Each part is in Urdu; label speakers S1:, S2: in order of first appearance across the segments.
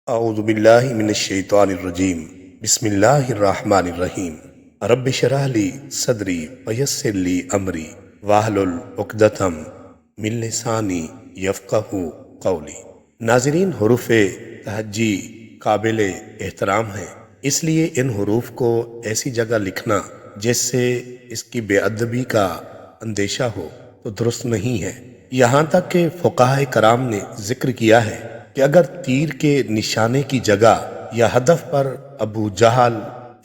S1: اعوذ باللہ من الشیطان الرجیم بسم اللہ الرحمن الرحیم رب اشرح لی صدری ویسر لی امری واحلل عقدۃ من لسانی یفقہوا قولی۔ ناظرین، حروف تہجی قابل احترام ہیں، اس لیے ان حروف کو ایسی جگہ لکھنا جس سے اس کی بے ادبی کا اندیشہ ہو تو درست نہیں ہے۔ یہاں تک کہ فقہائے کرام نے ذکر کیا ہے کہ اگر تیر کے نشانے کی جگہ یا ہدف پر ابو جہل،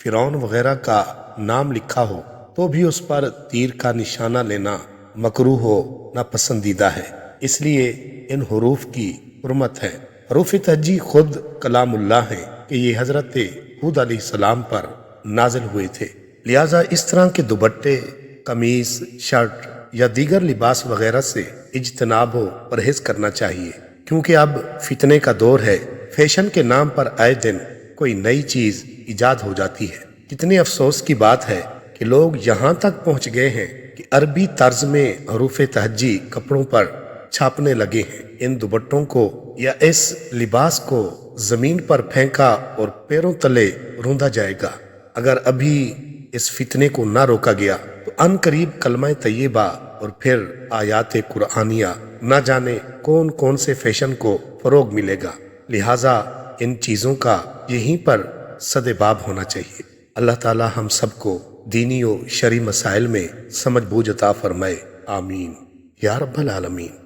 S1: فرعون وغیرہ کا نام لکھا ہو تو بھی اس پر تیر کا نشانہ لینا مکروہ ہو، ناپسندیدہ ہے۔ اس لیے ان حروف کی حرمت ہے۔ حروف تہجی خود کلام اللہ ہیں کہ یہ حضرت ہود علیہ السلام پر نازل ہوئے تھے، لہٰذا اس طرح کے دوپٹے، قمیص، شرٹ یا دیگر لباس وغیرہ سے اجتناب و پرہیز کرنا چاہیے، کیونکہ اب فتنے کا دور ہے۔ فیشن کے نام پر آئے دن کوئی نئی چیز ایجاد ہو جاتی ہے۔ کتنے افسوس کی بات ہے کہ لوگ یہاں تک پہنچ گئے ہیں کہ عربی طرز میں حروف تہجی کپڑوں پر چھاپنے لگے ہیں۔ ان دوپٹوں کو یا اس لباس کو زمین پر پھینکا اور پیروں تلے روندا جائے گا۔ اگر ابھی اس فتنے کو نہ روکا گیا تو عن قریب کلمہ طیبہ اور پھر آیات قرآنیہ نہ جانے کون کون سے فیشن کو فروغ ملے گا۔ لہٰذا ان چیزوں کا یہیں پر سد باب ہونا چاہیے۔ اللہ تعالی ہم سب کو دینی و شرعی مسائل میں سمجھ بوجھ عطا فرمائے، آمین یا رب العالمین۔